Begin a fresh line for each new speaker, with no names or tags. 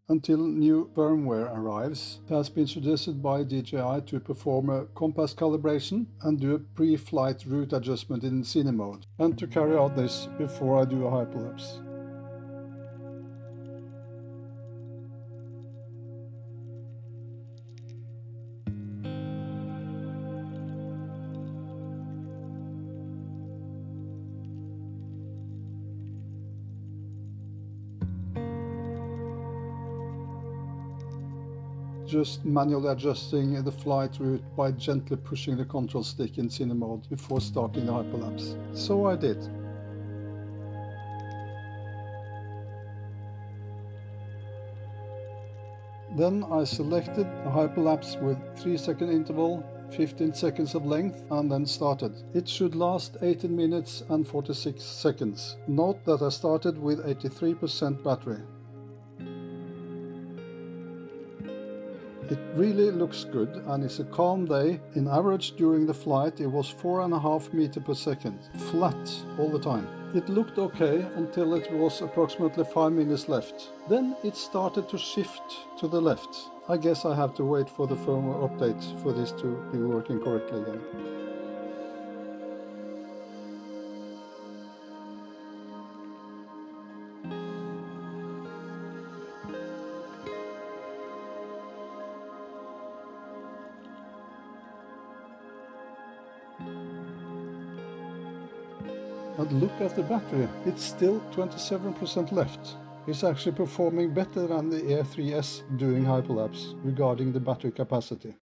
until new firmware arrives. It has been suggested by DJI to perform a compass calibration and do a pre-flight route adjustment in Cine Mode, and to carry out this before I do a hyperlapse. Just manually adjusting the flight route by gently pushing the control stick in Cine Mode before starting the hyperlapse. So I did. Then I selected a hyperlapse with 3-second interval, 15 seconds of length, and then started. It should last 18 minutes and 46 seconds. Note that I started with 83% battery. It really looks good and it's a calm day. In average during the flight it was 4.5 meters per second, flat all the time. It looked okay until it was approximately 5 minutes left. Then it started to shift to the left. I guess I have to wait for the firmware update for this to be working correctly again. And look at the battery, it's still 27% left. It's actually performing better than the Air 3S doing hyperlapse regarding the battery capacity.